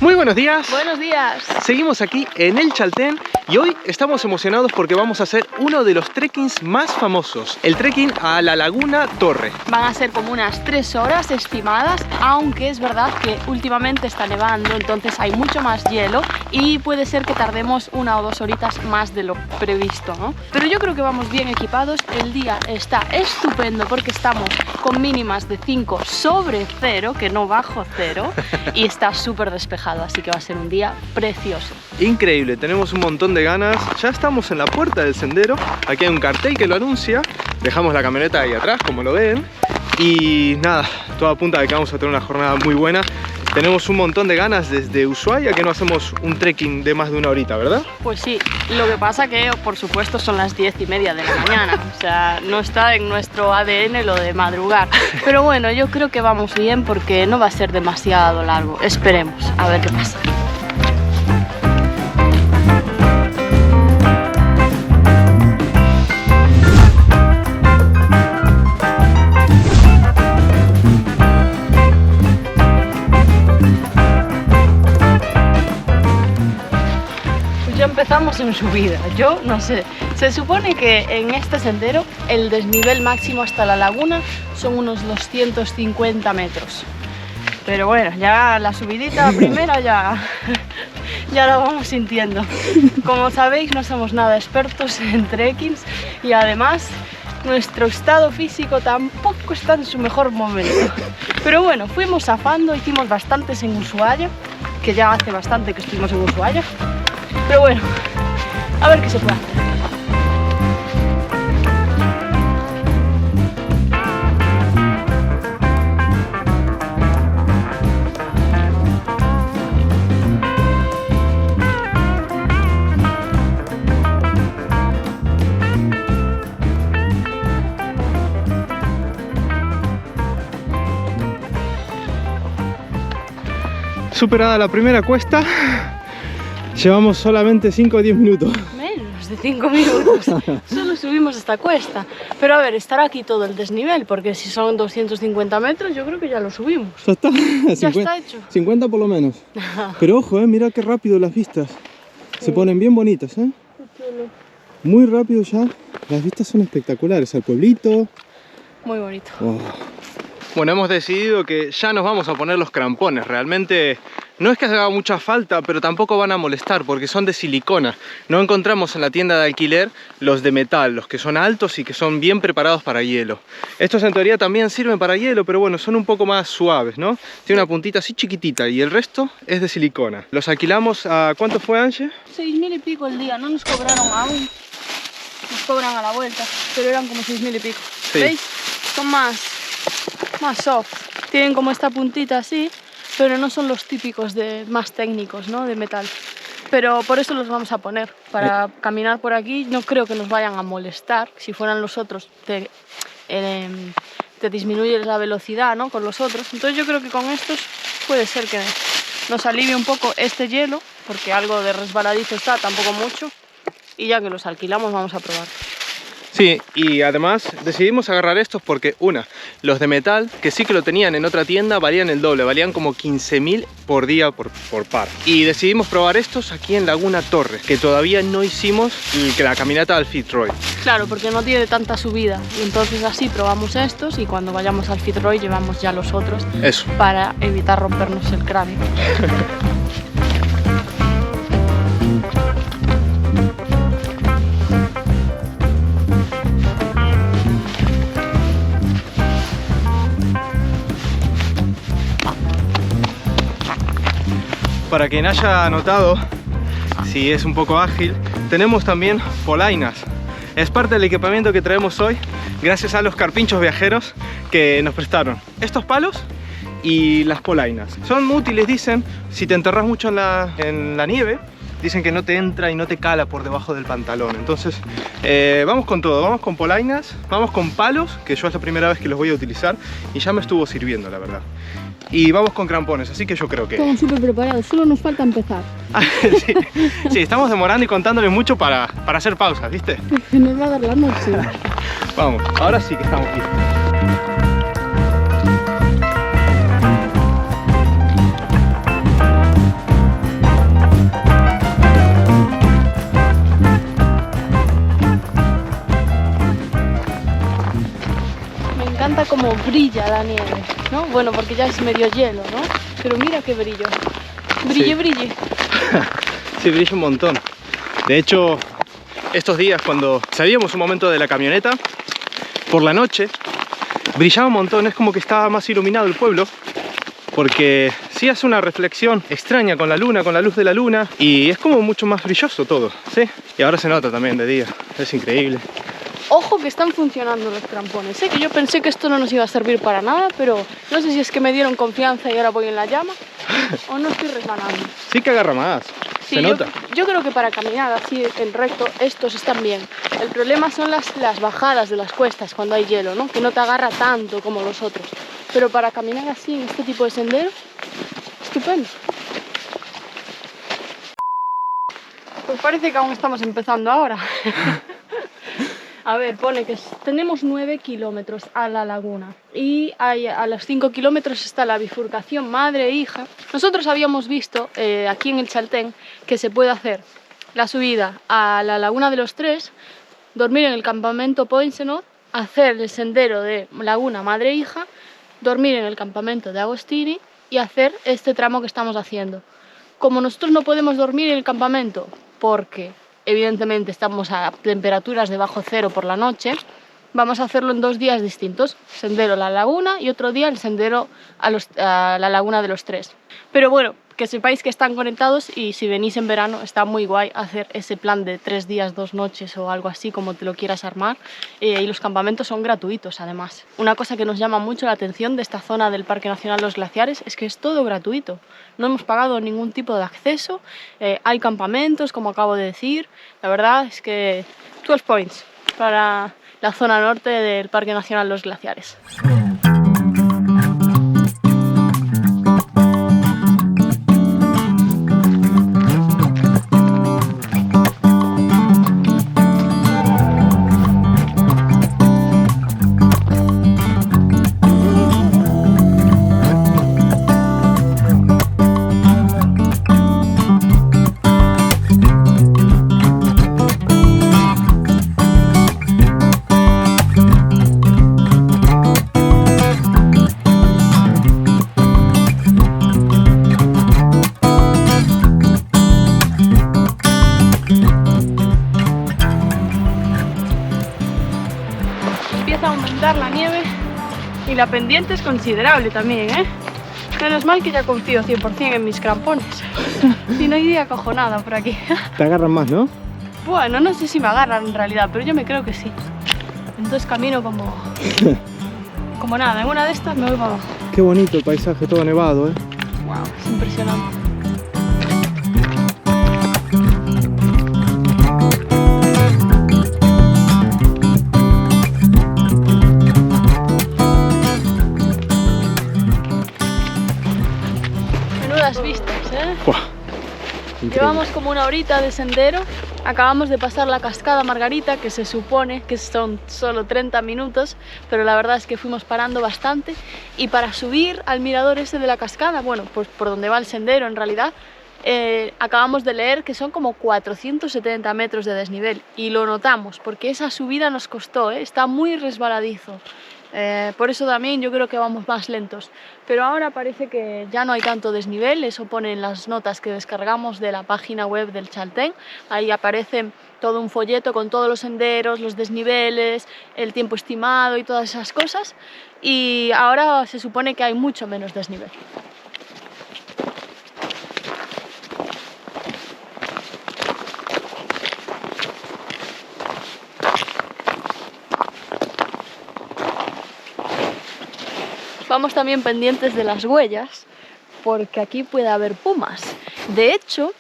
Muy buenos días. Buenos días. Seguimos aquí en el Chaltén y hoy estamos emocionados porque vamos a hacer uno de los trekkings más famosos, el trekking a la Laguna Torre. Van a ser como unas 3 horas estimadas, aunque es verdad que últimamente está nevando, entonces hay mucho más hielo y puede ser que tardemos 1 o 2 horitas más de lo previsto, ¿no? Pero yo creo que vamos bien equipados, el día está estupendo porque estamos con mínimas de 5 sobre 0, que no bajo 0, y está súper despejado, así que va a ser un día precioso. Increíble, tenemos un montón de ganas. Ya estamos en la puerta del sendero, aquí hay un cartel que lo anuncia. Dejamos la camioneta ahí atrás, como lo ven. Y nada, todo apunta a que vamos a tener una jornada muy buena. Tenemos un montón de ganas desde Ushuaia, que no hacemos un trekking de más de 1 horita, ¿verdad? Pues sí, lo que pasa que por supuesto son las 10:30 de la mañana, o sea, no está en nuestro ADN lo de madrugar. Pero bueno, yo creo que vamos bien porque no va a ser demasiado largo, esperemos, a ver qué pasa. Empezamos en subida, yo no sé, se supone que en este sendero el desnivel máximo hasta la laguna son unos 250 metros, pero bueno, ya la subidita primera ya la vamos sintiendo. Como sabéis, no somos nada expertos en trekkings y además nuestro estado físico tampoco está en su mejor momento, pero bueno, fuimos zafando, hicimos bastantes en Ushuaia, que ya hace bastante que estuvimos en Ushuaia. Pero bueno, a ver qué se puede hacer. Superada la primera cuesta, llevamos solamente 5 o 10 minutos. Menos de 5 minutos. Solo subimos esta cuesta. Pero a ver, estará aquí todo el desnivel, porque si son 250 metros, yo creo que ya lo subimos. Ya está. Ya está hecho. 50 por lo menos. Pero ojo, mira qué rápido las vistas. Se ponen bien bonitas, ¿eh? Muy rápido ya. Las vistas son espectaculares. Al pueblito. Muy bonito. Oh. Bueno, hemos decidido que ya nos vamos a poner los crampones. Realmente no es que haga mucha falta, pero tampoco van a molestar porque son de silicona. No encontramos en la tienda de alquiler los de metal, los que son altos y que son bien preparados para hielo. Estos en teoría también sirven para hielo, pero bueno, son un poco más suaves, ¿no? Tiene una puntita así chiquitita y el resto es de silicona. Los alquilamos a... ¿cuánto fue, Ange? 6.000 y pico el día, no nos cobraron aún. Nos cobran a la vuelta, pero eran como 6.000 y pico. Sí. ¿Veis? Son más soft, tienen como esta puntita así, pero no son los típicos más técnicos, ¿no? De metal. Pero por eso los vamos a poner, para caminar por aquí. No creo que nos vayan a molestar. Si fueran los otros te disminuyes la velocidad, ¿no? Con los otros. Entonces yo creo que con estos puede ser que nos alivie un poco este hielo, porque algo de resbaladizo está, tampoco mucho, y ya que los alquilamos vamos a probar. Sí, y además decidimos agarrar estos porque, los de metal, que sí que lo tenían en otra tienda, valían el doble, valían como 15.000 por día por par. Y decidimos probar estos aquí en Laguna Torre, que todavía no hicimos la caminata al Fitzroy. Claro, porque no tiene tanta subida, y entonces así probamos estos y cuando vayamos al Fitzroy llevamos ya los otros. Eso. Para evitar rompernos el cráneo. Para quien haya notado, si es un poco ágil, tenemos también polainas. Es parte del equipamiento que traemos hoy, gracias a los carpinchos viajeros que nos prestaron estos palos y las polainas. Son útiles, dicen, si te enterras mucho en la nieve, dicen que no te entra y no te cala por debajo del pantalón. Entonces vamos con todo, vamos con polainas, vamos con palos, que yo es la primera vez que los voy a utilizar y ya me estuvo sirviendo, la verdad. Y vamos con crampones, así que yo creo que... Estamos súper preparados, solo nos falta empezar. Sí, estamos demorando y contándoles mucho para hacer pausas, ¿viste? Nos va a dar la noche. Vamos, ahora sí que estamos listos. brilla la nieve, ¿no? Bueno, porque ya es medio hielo, ¿no? Pero mira qué brillo. Brille, Sí. brille. Sí, brilla un montón. De hecho, estos días cuando salíamos un momento de la camioneta, por la noche, brillaba un montón. Es como que estaba más iluminado el pueblo, porque sí hace una reflexión extraña con la luna, con la luz de la luna, y es como mucho más brilloso todo, ¿sí? Y ahora se nota también de día, es increíble. Ojo que están funcionando los crampones, ¿eh? Que yo pensé que esto no nos iba a servir para nada, pero no sé si es que me dieron confianza y ahora voy en la llama, o no estoy resbalando. Sí que agarra más, Sí, se nota. yo creo que para caminar así en recto estos están bien. El problema son las bajadas de las cuestas cuando hay hielo, ¿no? Que no te agarra tanto como los otros. Pero para caminar así en este tipo de sendero, estupendo. Pues parece que aún estamos empezando ahora. A ver, pone que tenemos 9 kilómetros a la laguna y a los 5 kilómetros está la bifurcación madre e hija. Nosotros habíamos visto aquí en el Chaltén que se puede hacer la subida a la Laguna de los Tres, dormir en el campamento Poinsenoz, hacer el sendero de Laguna madre e hija, dormir en el campamento de Agostini y hacer este tramo que estamos haciendo. Como nosotros no podemos dormir en el campamento porque evidentemente estamos a temperaturas de bajo cero por la noche, vamos a hacerlo en 2 días distintos, sendero a la laguna y otro día el sendero a la Laguna de los Tres. Pero bueno, que sepáis que están conectados y si venís en verano está muy guay hacer ese plan de 3 días, 2 noches o algo así como te lo quieras armar, y los campamentos son gratuitos además. Una cosa que nos llama mucho la atención de esta zona del Parque Nacional Los Glaciares es que es todo gratuito, no hemos pagado ningún tipo de acceso, hay campamentos como acabo de decir, la verdad es que 12 points para la zona norte del Parque Nacional Los Glaciares. Empieza a aumentar la nieve y la pendiente es considerable también, ¿eh? Menos mal que ya confío 100% en mis crampones. Si no iría acojonada por aquí. Te agarran más, ¿no? Bueno, no sé si me agarran en realidad, pero yo me creo que sí. Entonces camino como nada, en una de estas me voy para abajo. Qué bonito el paisaje, todo nevado, ¿eh? Wow, es impresionante. Menudas vistas, ¿eh? ¡Buah! Increíble. Llevamos como una horita de sendero, acabamos de pasar la cascada Margarita, que se supone que son solo 30 minutos, pero la verdad es que fuimos parando bastante, y para subir al mirador ese de la cascada, bueno, pues por donde va el sendero en realidad, acabamos de leer que son como 470 metros de desnivel, y lo notamos, porque esa subida nos costó, está muy resbaladizo. Por eso también yo creo que vamos más lentos, pero ahora parece que ya no hay tanto desnivel, eso pone en las notas que descargamos de la página web del Chaltén, ahí aparece todo un folleto con todos los senderos, los desniveles, el tiempo estimado y todas esas cosas, y ahora se supone que hay mucho menos desnivel. Vamos también pendientes de las huellas, porque aquí puede haber pumas. De hecho,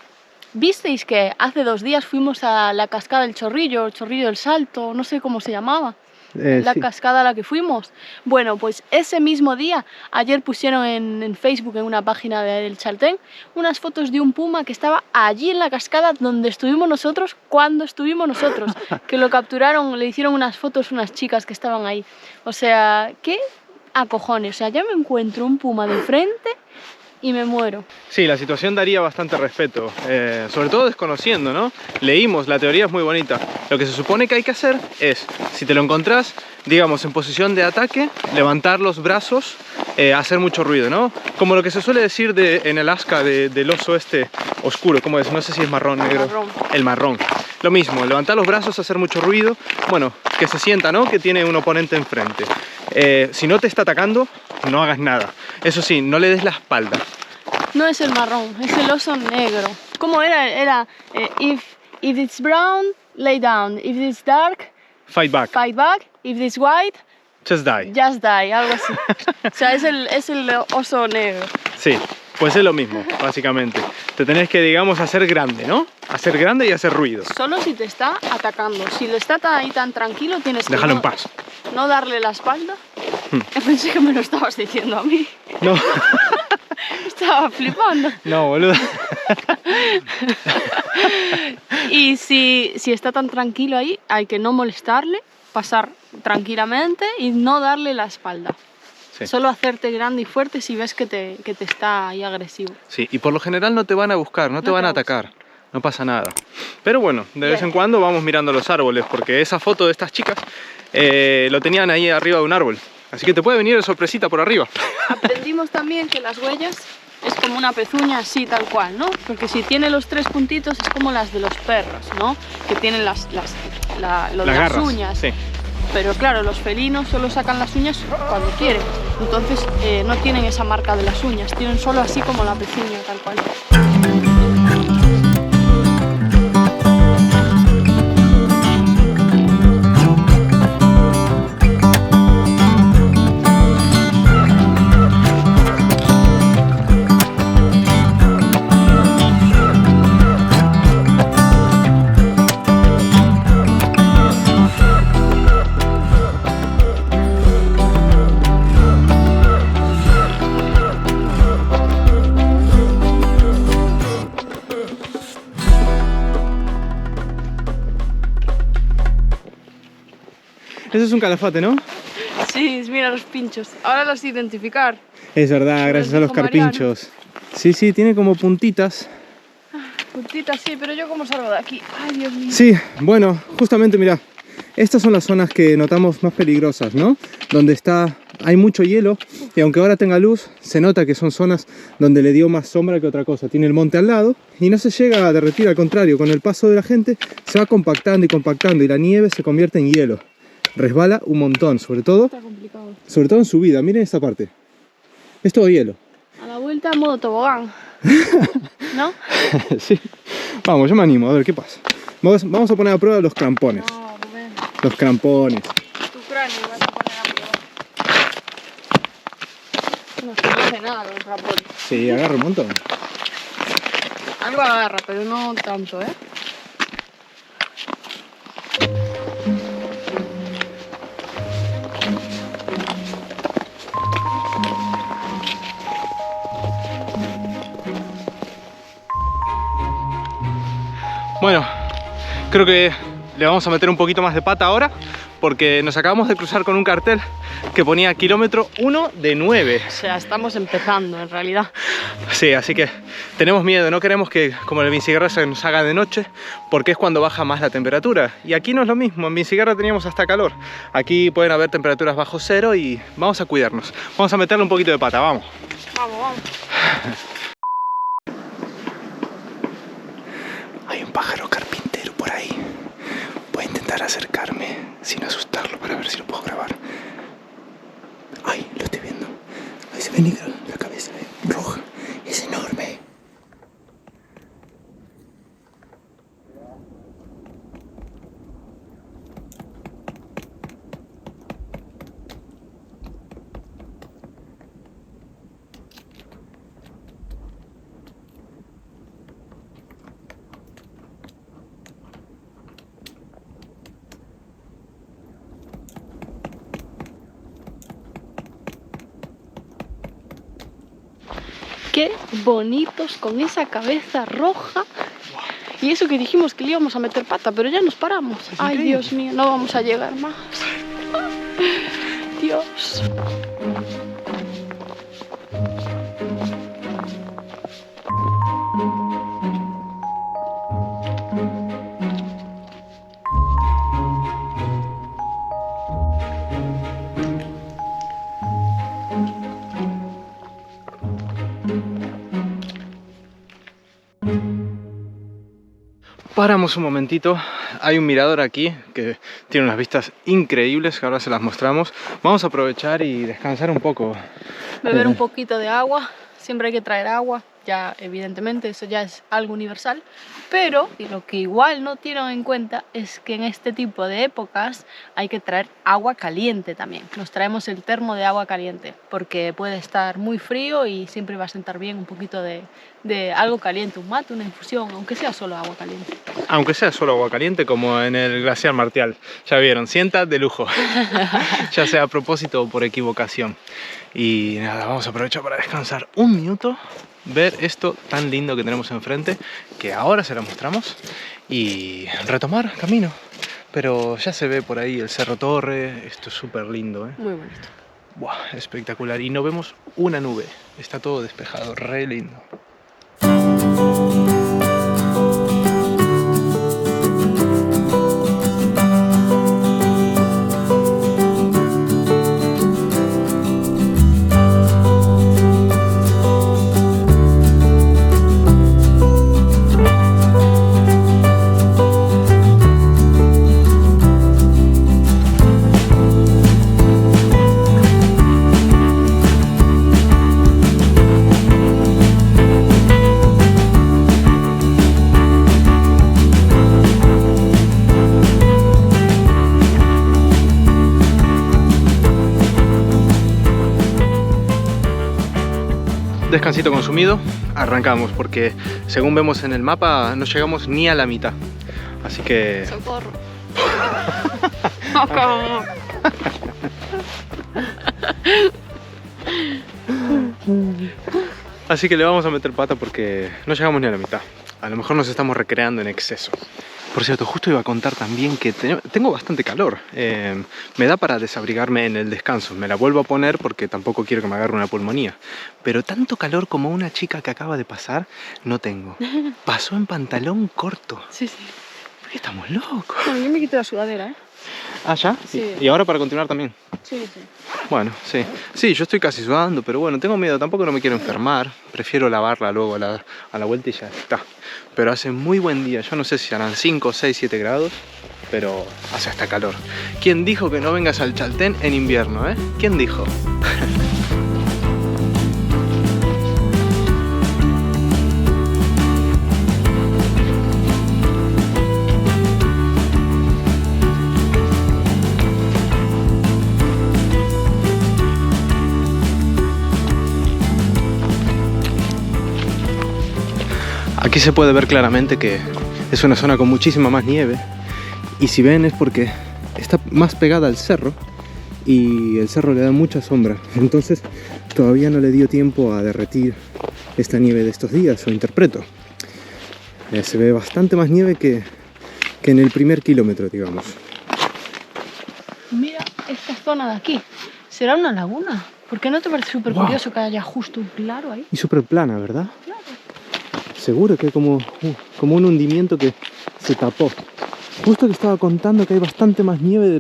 visteis que hace 2 días fuimos a la cascada del Chorrillo, el Chorrillo del Salto, no sé cómo se llamaba, la Sí. cascada a la que fuimos. Bueno, pues ese mismo día, ayer pusieron en Facebook, en una página del Chaltén, unas fotos de un puma que estaba allí en la cascada donde estuvimos nosotros, cuando estuvimos nosotros, que lo capturaron, le hicieron unas fotos unas chicas que estaban ahí. O sea, ¿qué? A cojones, o sea, ya me encuentro un puma de frente y me muero. Sí, la situación daría bastante respeto, sobre todo desconociendo, ¿no? Leímos, la teoría es muy bonita. Lo que se supone que hay que hacer es, si te lo encontrás, digamos, en posición de ataque, levantar los brazos, hacer mucho ruido, ¿no? Como lo que se suele decir en Alaska del oso este oscuro, ¿cómo es? No sé si es marrón, negro. Marrón. El marrón. Lo mismo, levantar los brazos, hacer mucho ruido, bueno, que se sienta, ¿no? Que tiene un oponente enfrente. Si no te está atacando, no hagas nada. Eso sí, no le des la espalda. No es el marrón, es el oso negro. ¿Cómo era? Era if it's brown, lay down. If it's dark, Fight back. fight back. If it's white, Just die. just die, algo así. O sea, es el oso negro. Sí, pues es lo mismo, básicamente. Te tenés que, digamos, hacer grande, ¿no? Hacer grande y hacer ruido. Solo si te está atacando. Si le está ahí tan tranquilo, tienes que Déjalo en paz. no darle la espalda. Pensé que me lo estabas diciendo a mí. No, Estaba flipando. no, boludo. Y si está tan tranquilo ahí, hay que no molestarle, pasar tranquilamente y no darle la espalda. Sí. Solo hacerte grande y fuerte si ves que te está ahí agresivo. Sí, y por lo general no te van a buscar, no te van a atacar. No pasa nada. Pero bueno, de vez en cuando vamos mirando los árboles, porque esa foto de estas chicas lo tenían ahí arriba de un árbol. Así que te puede venir de sorpresita por arriba. Aprendimos también que las huellas es como una pezuña así tal cual, ¿no? Porque si tiene los 3 puntitos es como las de los perros, ¿no? Que tienen las garras, uñas. sí. Pero claro, los felinos solo sacan las uñas cuando quieren. Entonces no tienen esa marca de las uñas, tienen solo así como la pezuña tal cual. Eso es un calafate, ¿no? Sí, mira los pinchos. Ahora los identificar. Es verdad, gracias a los carpinchos. Sí, sí, tiene como puntitas. Puntitas, sí, pero yo cómo salgo de aquí. Ay, Dios mío. Sí, bueno, justamente mira, estas son las zonas que notamos más peligrosas, ¿no? Donde hay mucho hielo y aunque ahora tenga luz, se nota que son zonas donde le dio más sombra que otra cosa. Tiene el monte al lado y no se llega a derretir, al contrario, con el paso de la gente se va compactando y la nieve se convierte en hielo. Resbala un montón, sobre todo en subida. Miren esta parte, es todo hielo. A la vuelta en modo tobogán. ¿No? Sí. Vamos, yo me animo, a ver qué pasa. Vamos a poner a prueba los crampones. No, Rubén. Los crampones. Tu cráneo vas a poner a prueba. No se dice nada los crampones. Sí, agarra un montón. Algo agarra, pero no tanto, ¿eh? Bueno, creo que le vamos a meter un poquito más de pata ahora porque nos acabamos de cruzar con un cartel que ponía kilómetro 1 de 9. O sea, estamos empezando en realidad. Sí, así que tenemos miedo, no queremos que como el Vinciguerra se nos haga de noche porque es cuando baja más la temperatura. Y aquí no es lo mismo, en Vinciguerra teníamos hasta calor. Aquí pueden haber temperaturas bajo cero y vamos a cuidarnos. Vamos a meterle un poquito de pata, vamos. Vamos, vamos. Hay un pájaro carpintero por ahí. Voy a intentar acercarme sin asustarlo para ver si lo puedo grabar. Ay, lo estoy viendo. Ahí se ve negro, la cabeza roja. Es enorme. Qué bonitos con esa cabeza roja. Y eso que dijimos que le íbamos a meter pata, pero ya nos paramos. Ay, increíble. Dios mío, no vamos a llegar más. Dios. Paramos un momentito, hay un mirador aquí que tiene unas vistas increíbles que ahora se las mostramos. Vamos a aprovechar y descansar un poco. Beber un poquito de agua, siempre hay que traer agua, ya evidentemente eso ya es algo universal, pero y lo que igual no tienen en cuenta es que en este tipo de épocas hay que traer agua caliente también. Nos traemos el termo de agua caliente porque puede estar muy frío y siempre va a sentar bien un poquito de algo caliente, un mate, una infusión, aunque sea solo agua caliente. Aunque sea solo agua caliente, como en el glaciar Martial. Ya vieron, sienta de lujo. Ya sea a propósito o por equivocación. Y nada, vamos a aprovechar para descansar un minuto, ver esto tan lindo que tenemos enfrente, que ahora se lo mostramos, y retomar camino. Pero ya se ve por ahí el Cerro Torre, esto es súper lindo, ¿eh? Muy bonito. Buah, espectacular. Y no vemos una nube, está todo despejado, re lindo. Descansito consumido, arrancamos porque según vemos en el mapa no llegamos ni a la mitad, así que... ¡Socorro! Así que le vamos a meter pata porque no llegamos ni a la mitad. A lo mejor nos estamos recreando en exceso. Por cierto, justo iba a contar también que tengo bastante calor. Me da para desabrigarme en el descanso. Me la vuelvo a poner porque tampoco quiero que me agarre una pulmonía. Pero tanto calor como una chica que acaba de pasar, no tengo. Pasó en pantalón corto. Sí, sí. ¿Por qué estamos locos? Bueno, yo me quito la sudadera, ¿eh? ¿Ah, ya? Sí. ¿Y ahora para continuar también? Sí, sí. Bueno, sí. Sí, yo estoy casi sudando, pero bueno, tengo miedo. Tampoco no me quiero enfermar. Prefiero lavarla luego a la vuelta y ya está. Pero hace muy buen día. Yo no sé si harán 5, 6, 7 grados, pero hace hasta calor. ¿Quién dijo que no vengas al Chaltén en invierno, eh? ¿Quién dijo? Aquí se puede ver claramente que es una zona con muchísima más nieve, y si ven es porque está más pegada al cerro y el cerro le da mucha sombra, entonces todavía no le dio tiempo a derretir esta nieve de estos días, o interpreto. Se ve bastante más nieve que en el primer kilómetro, digamos. Mira esta zona de aquí. ¿Será una laguna? ¿Por qué no te parece súper curioso que haya justo un claro ahí? Y súper plana, ¿verdad? Claro. Seguro que hay como un hundimiento que se tapó. Justo que estaba contando que hay bastante más nieve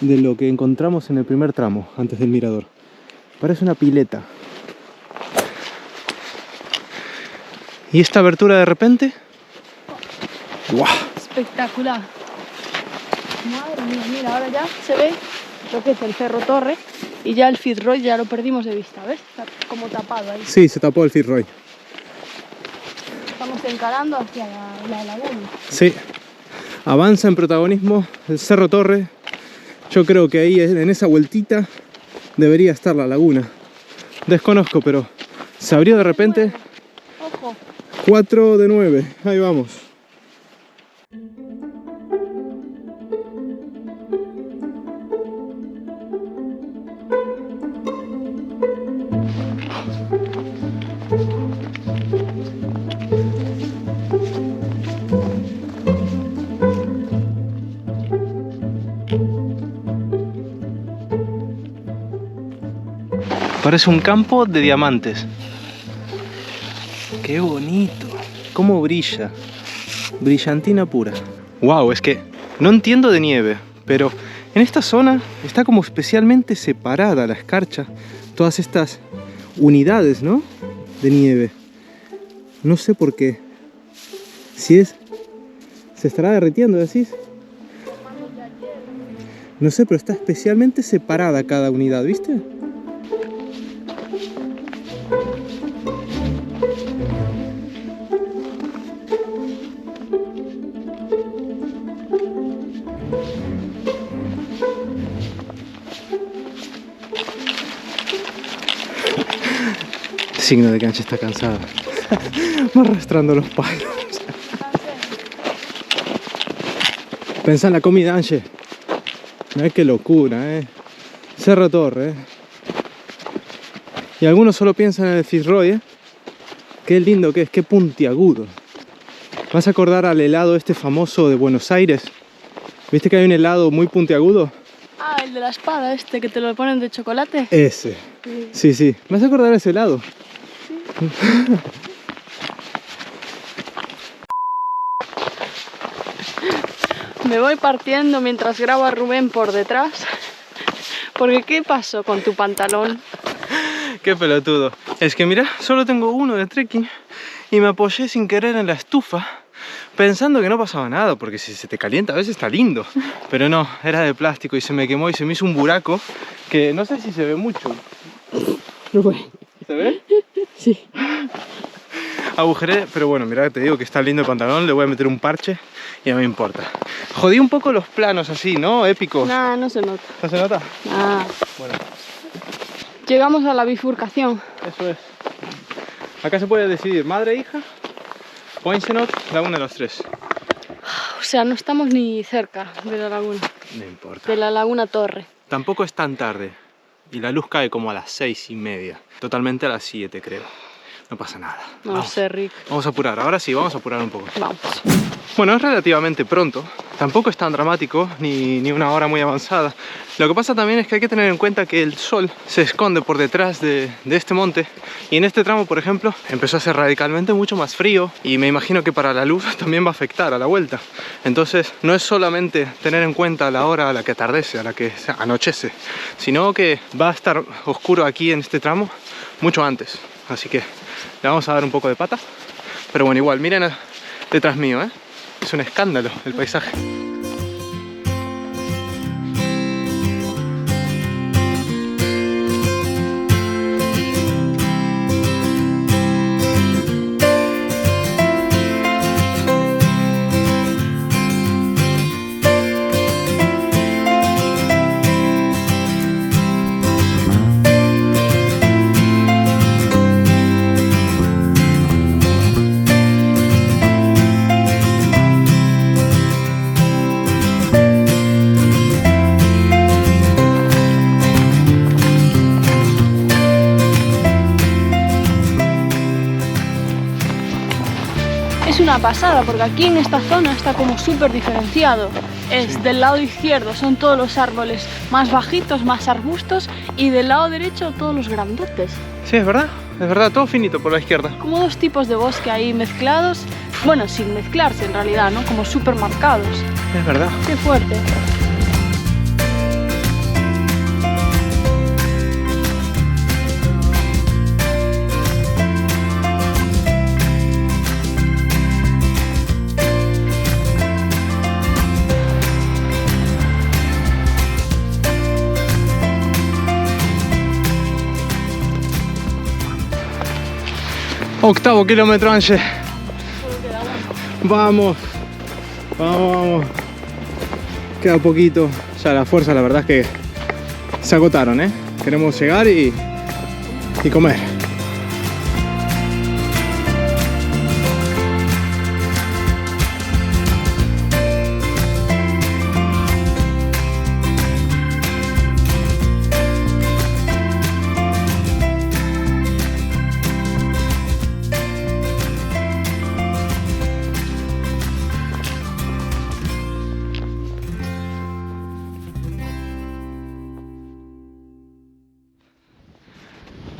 de lo que encontramos en el primer tramo, antes del mirador. Parece una pileta. ¿Y esta abertura de repente? ¡Guau! Espectacular. Madre mía, mira, ahora ya se ve lo que es el Cerro Torre y ya el Fitzroy ya lo perdimos de vista, ¿ves? Está como tapado ahí. Sí, se tapó el Fitzroy. Estamos encarando hacia la laguna. Sí. Avanza en protagonismo el Cerro Torre. Yo creo que ahí en esa vueltita debería estar la laguna. Desconozco, pero se abrió de repente. Ojo. 4 de 9. Ahí vamos. Parece un campo de diamantes. ¡Qué bonito! ¡Cómo brilla! Brillantina pura. ¡Wow! Es que no entiendo de nieve, pero en esta zona está como especialmente separada la escarcha. Todas estas unidades, ¿no? De nieve. No sé por qué. Si es ¿Se estará derritiendo, decís? No sé, pero está especialmente separada cada unidad, ¿viste? Signo de que Anche está cansada. Va arrastrando los palos. Pensa en la comida, Anche. Mirá qué locura, Cerro Torre, Y algunos solo piensan en el Fitzroy, Qué lindo que es, qué puntiagudo. ¿Vas a acordar al helado este famoso de Buenos Aires? ¿Viste que hay un helado muy puntiagudo? Ah, el de la espada este, que te lo ponen de chocolate. Ese. Sí, sí. ¿Me vas a acordar de ese helado? Sí. Me voy partiendo mientras grabo a Rubén por detrás. Porque ¿qué pasó con tu pantalón? Qué pelotudo. Es que mira, solo tengo uno de trekking y me apoyé sin querer en la estufa pensando que no pasaba nada, porque si se te calienta a veces está lindo. Pero no, era de plástico y se me quemó y se me hizo un buraco que no sé si se ve mucho. Rubén. ¿Se ve? Sí. Agujeré, pero bueno, mira, te digo que está lindo el pantalón, le voy a meter un parche y no me importa. Jodí un poco los planos así, ¿no? Épicos. Nah, no se nota. ¿No se nota? Ah. Bueno. Llegamos a la bifurcación. Eso es. Acá se puede decidir madre e hija, Poinsenot, Laguna de los Tres. O sea, no estamos ni cerca de la laguna. No importa. De la laguna Torre. Tampoco es tan tarde. Y la luz cae como a las 6:30. Totalmente a las 7, creo. No pasa nada. No sé, Rick. Vamos a apurar. Ahora sí, vamos a apurar un poco. Vamos. Bueno, es relativamente pronto. Tampoco es tan dramático, ni una hora muy avanzada. Lo que pasa también es que hay que tener en cuenta que el sol se esconde por detrás de este monte. Y en este tramo, por ejemplo, empezó a ser radicalmente mucho más frío. Y me imagino que para la luz también va a afectar a la vuelta. Entonces, no es solamente tener en cuenta la hora a la que atardece, a la que anochece, sino que va a estar oscuro aquí en este tramo mucho antes. Así que le vamos a dar un poco de pata. Pero bueno, igual, miren detrás mío, Es un escándalo el paisaje. Es una pasada porque aquí en esta zona está como súper diferenciado. Es del lado izquierdo son todos los árboles más bajitos, más arbustos, y del lado derecho todos los grandotes. Sí, es verdad, todo finito por la izquierda. Como dos tipos de bosque ahí mezclados, bueno, sin mezclarse en realidad, ¿no? Como súper marcados. Es verdad. Qué fuerte. Octavo kilómetro, Anche. Vamos, vamos. Queda poquito. Ya la fuerza, la verdad es que se agotaron, Queremos llegar y comer.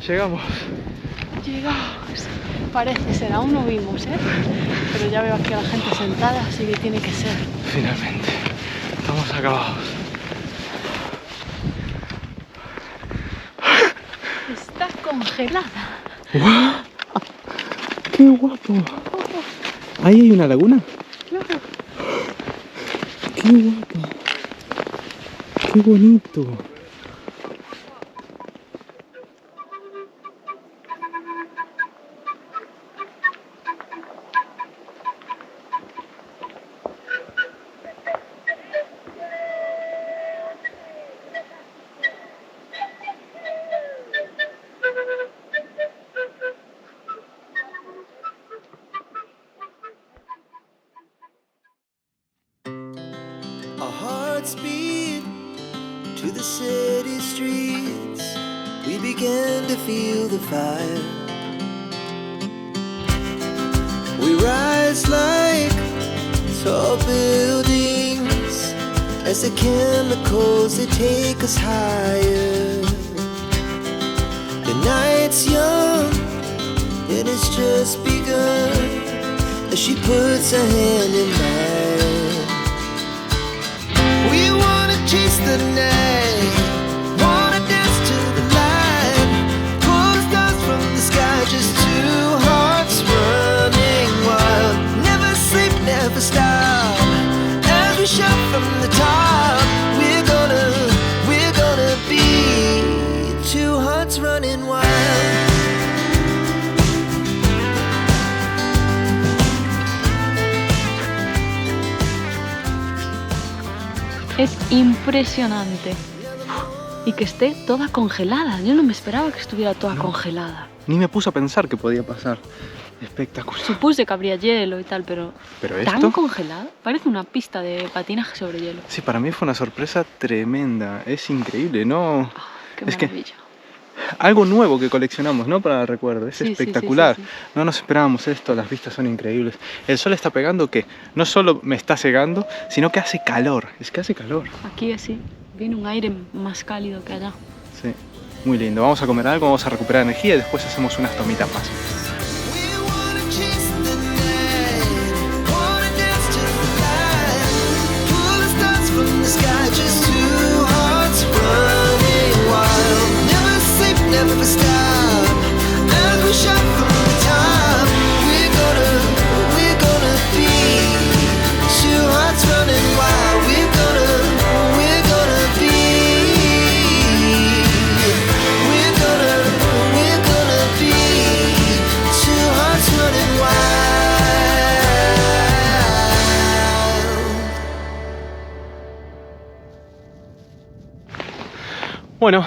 Llegamos. Llegamos. Parece ser, aún no vimos, pero ya veo aquí a la gente sentada, así que tiene que ser. Finalmente, estamos acabados. Está congelada. ¡Wow! ¡Qué guapo! ¿Ahí hay una laguna? Claro. ¡Qué guapo! ¡Qué bonito! Our hearts beat to the city streets. We began to feel the fire. We rise like tall buildings as the chemicals, they take us higher. The night's young and it's just begun as she puts her hand in mine. We wanna chase the night, wanna dance to the light, pull the stars from the sky, just two hearts running wild. Never sleep, never stop, as we shout from the top. We're gonna be two hearts running wild. Es impresionante. Y que esté toda congelada. Yo no me esperaba que estuviera toda congelada. Ni me puse a pensar que podía pasar. Espectacular. Supuse que habría hielo y tal, pero ¿tan esto? congelada? Parece una pista de patinaje sobre hielo. Sí, para mí fue una sorpresa tremenda. Es increíble, ¿no? Qué Es que maravilla. algo nuevo que coleccionamos, ¿no? Para el recuerdo. Es Sí, sí, espectacular. sí, sí, sí. No nos esperábamos esto, las vistas son increíbles. El sol está pegando que no solo me está cegando, sino que hace calor. Es que hace calor. Aquí así, viene un aire más cálido que allá. Sí, muy lindo. Vamos a comer algo, vamos a recuperar energía y después hacemos unas tomitas más. We wanna chase the night, wanna dance to the light, pull the stars from the sky, just two hearts running wild. Never sleep, never stop, as we shout from the top. We're gonna be two hearts running wild. We're gonna be. We're gonna be two hearts running wild. Bueno,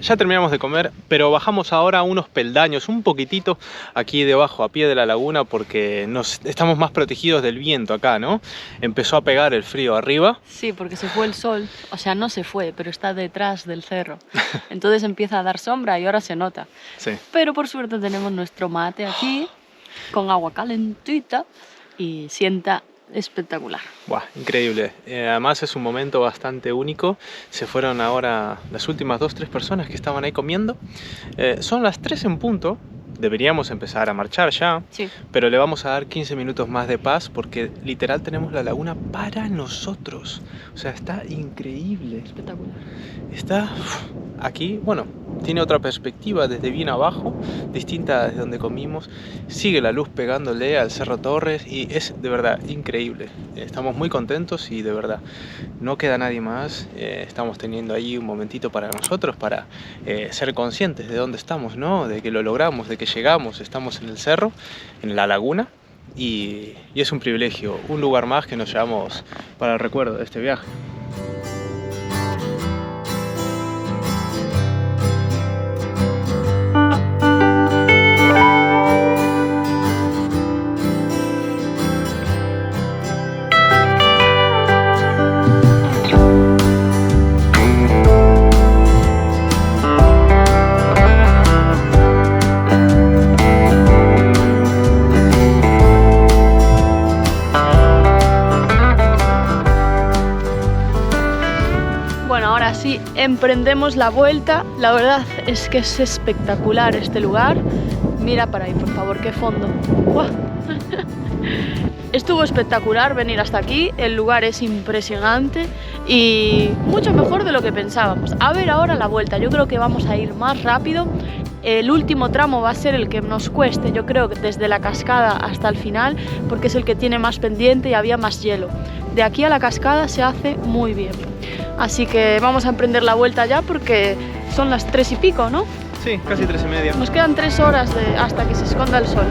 ya terminamos de comer, pero bajamos ahora unos peldaños, un poquitito aquí debajo, a pie de la laguna, porque estamos más protegidos del viento acá, ¿no? Empezó a pegar el frío arriba. Sí, porque se fue el sol. O sea, no se fue, pero está detrás del cerro. Entonces empieza a dar sombra y ahora se nota. Sí. Pero por suerte tenemos nuestro mate aquí, con agua calentita, y sienta espectacular. Buah, increíble. Además es un momento bastante único. Se fueron ahora las últimas 2-3 personas que estaban ahí comiendo. Son las 3 en punto. Deberíamos empezar a marchar ya, Sí. pero le vamos a dar 15 minutos más de paz porque literal tenemos la laguna para nosotros. O sea, está increíble. Espectacular. Está aquí, bueno, tiene otra perspectiva desde bien abajo, distinta desde donde comimos. Sigue la luz pegándole al Cerro Torres y es de verdad increíble. Estamos muy contentos y de verdad no queda nadie más. Estamos teniendo ahí un momentito para nosotros, para ser conscientes de dónde estamos, ¿no? De que lo logramos, de que llegamos, estamos en el cerro, en la laguna. Y es un privilegio, un lugar más que nos llevamos para el recuerdo de este viaje. Así emprendemos la vuelta. La verdad es que es espectacular este lugar. Mira para ahí, por favor, qué fondo. ¡Guau! Estuvo espectacular venir hasta aquí. El lugar es impresionante y mucho mejor de lo que pensábamos. A ver ahora la vuelta. Yo creo que vamos a ir más rápido. El último tramo va a ser el que nos cueste, yo creo, desde la cascada hasta el final, porque es el que tiene más pendiente y había más hielo. de aquí a la cascada se hace muy bien. Así que vamos a emprender la vuelta ya porque son las 3 y pico, ¿no? Sí, casi 3:30. Nos quedan 3 horas hasta que se esconda el sol.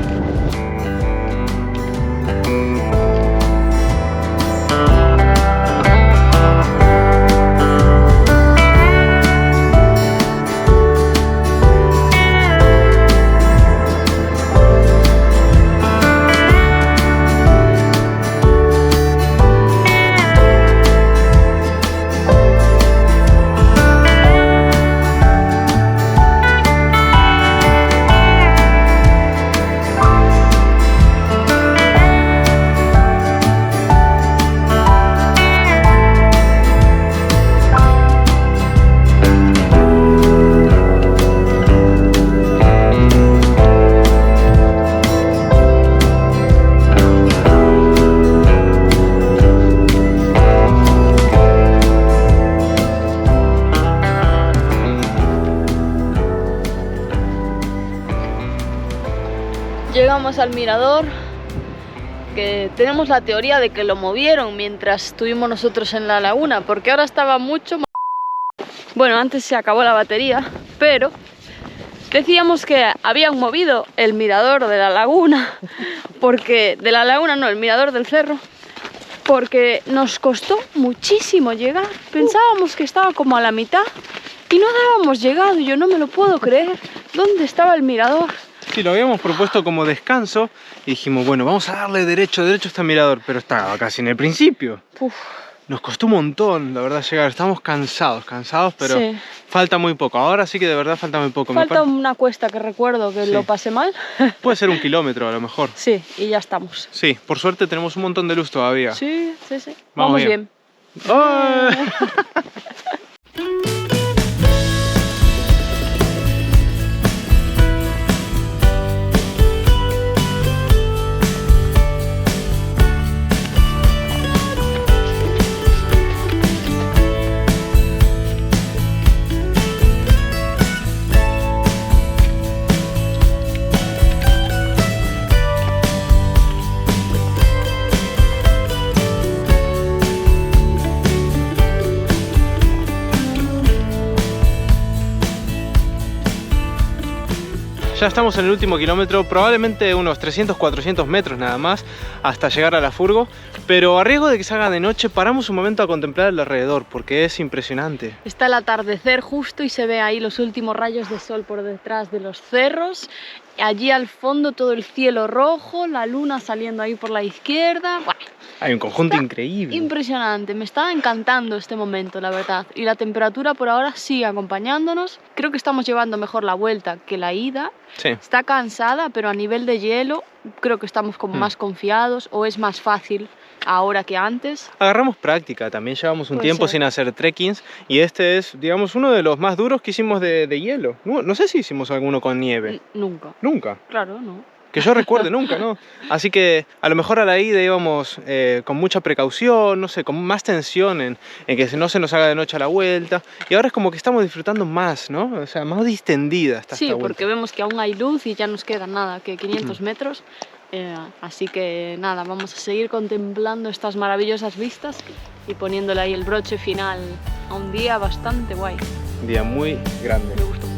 Llegamos al mirador, que tenemos la teoría de que lo movieron mientras estuvimos nosotros en la laguna, porque ahora estaba mucho más... Bueno, antes se acabó la batería, pero decíamos que habían movido el mirador de la laguna, porque... De la laguna no, el mirador del cerro, porque nos costó muchísimo llegar. Pensábamos que estaba como a la mitad y no habíamos llegado, yo no me lo puedo creer. ¿Dónde estaba el mirador? Sí, lo habíamos propuesto como descanso y dijimos, bueno, vamos a darle derecho a este mirador, pero estaba casi en el principio. Uf. Nos costó un montón, la verdad, llegar. Estamos cansados, pero Sí. falta muy poco. Ahora sí que de verdad falta muy poco. Falta una cuesta que recuerdo que Sí. lo pasé mal. Puede ser 1 kilómetro a lo mejor. Sí, y ya estamos. Sí, por suerte tenemos un montón de luz todavía. Sí, sí, sí. Vamos Vamos bien. bien. ¡Oh! Ya estamos en el último kilómetro, probablemente unos 300-400 metros nada más hasta llegar a la furgo, pero a riesgo de que se haga de noche paramos un momento a contemplar el alrededor porque es impresionante. Está el atardecer justo y se ve ahí los últimos rayos de sol por detrás de los cerros. Allí al fondo todo el cielo rojo, la luna saliendo ahí por la izquierda. Bueno, Hay un conjunto está increíble. impresionante, me está encantando este momento, la verdad. Y la temperatura por ahora sigue acompañándonos. Creo que estamos llevando mejor la vuelta que la ida. Sí. Está cansada, pero a nivel de hielo creo que estamos como más confiados o es más fácil ahora que antes. Agarramos práctica, también llevamos un Puede tiempo ser. sin hacer trekkings y este es, digamos, uno de los más duros que hicimos de hielo. No sé si hicimos alguno con nieve. Nunca. Nunca. Claro, no. Que yo recuerde, nunca, ¿no? Así que a lo mejor a la ida íbamos con mucha precaución, no sé, con más tensión en que no se nos haga de noche a la vuelta. Y ahora es como que estamos disfrutando más, ¿no? O sea, más distendida está Sí, esta vuelta. porque vemos que aún hay luz y ya nos quedan nada, que 500 metros. Así que nada, vamos a seguir contemplando estas maravillosas vistas y poniéndole ahí el broche final a un día bastante guay. Un día muy grande. Me gustó mucho.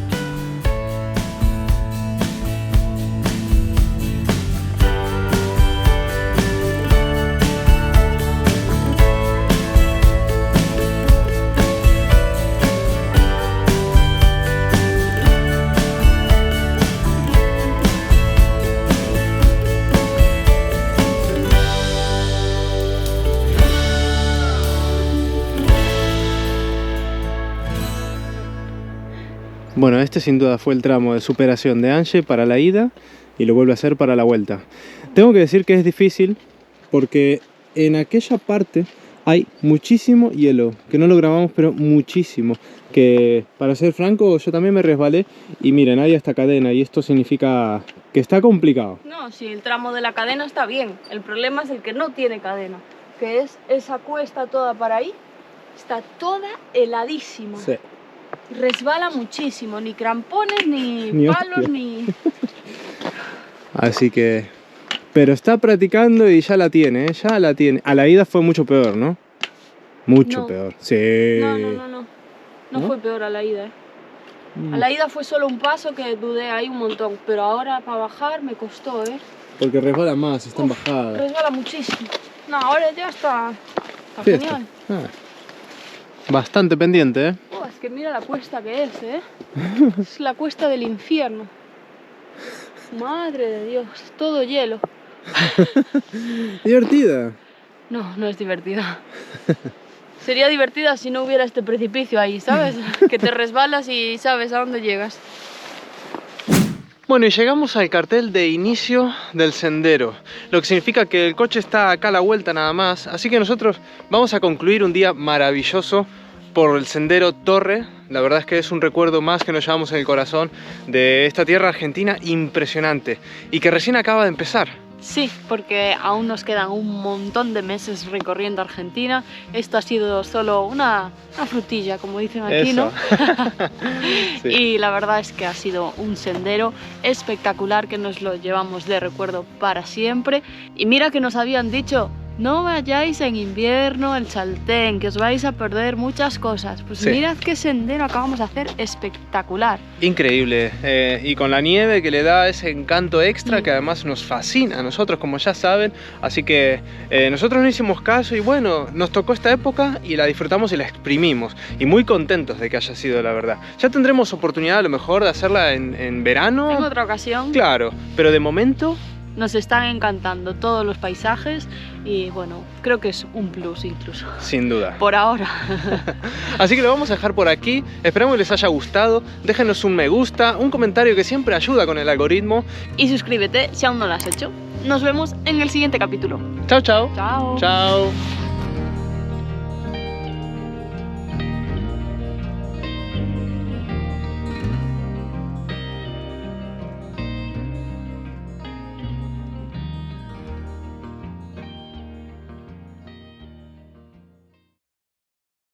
Bueno, este sin duda fue el tramo de superación de Ange para la ida y lo vuelve a hacer para la vuelta. Tengo que decir que es difícil porque en aquella parte hay muchísimo hielo, que no lo grabamos, pero muchísimo. Que para ser franco, yo también me resbalé y miren, hay esta cadena y esto significa que está complicado. No, si el tramo de la cadena está bien, el problema es el que no tiene cadena, que es esa cuesta toda para ahí, está toda heladísima. Sí. Resbala muchísimo, ni crampones, ni Ni palos, hostia. ni... Así que Pero está practicando y ya la tiene, ¿eh? Ya la tiene. A la ida fue mucho peor, ¿no? Mucho No. peor. Sí. No ¿No? fue peor a la ida, A la ida fue solo un paso que dudé ahí un montón, pero ahora para bajar me costó, Porque resbala más, está en bajada. Resbala muchísimo. No, ahora ya está Fiesta. genial. Bastante pendiente, ¿eh? Oh, es que mira la cuesta que es, Es la cuesta del infierno. Madre de Dios, todo hielo. Divertida. No, no es divertida. Sería divertida si no hubiera este precipicio ahí, ¿sabes? Que te resbalas y sabes a dónde llegas. Bueno, y llegamos al cartel de inicio del sendero, lo que significa que el coche está acá a la vuelta nada más, así que nosotros vamos a concluir un día maravilloso por el sendero Torre. La verdad es que es un recuerdo más que nos llevamos en el corazón de esta tierra argentina impresionante y que recién acaba de empezar. Sí, porque aún nos quedan un montón de meses recorriendo Argentina. Esto ha sido solo una frutilla, como dicen aquí, Eso. ¿no? Sí. Y la verdad es que ha sido un sendero espectacular que nos lo llevamos de recuerdo para siempre. Y mira que nos habían dicho, no vayáis en invierno el Chaltén, que os vais a perder muchas cosas. Pues Sí. mirad qué sendero acabamos de hacer espectacular. Increíble, y con la nieve que le da ese encanto extra que además nos fascina a nosotros, como ya saben. Así que nosotros no hicimos caso y bueno, nos tocó esta época y la disfrutamos y la exprimimos. Y muy contentos de que haya sido, la verdad. Ya tendremos oportunidad a lo mejor de hacerla en verano. En otra ocasión Claro, pero de momento... nos están encantando todos los paisajes y bueno, creo que es un plus incluso. Sin duda. Por ahora. Así que lo vamos a dejar por aquí. Esperamos que les haya gustado. Déjenos un me gusta, un comentario que siempre ayuda con el algoritmo. Y suscríbete si aún no lo has hecho. Nos vemos en el siguiente capítulo. Chao, chao. Chao. Chao.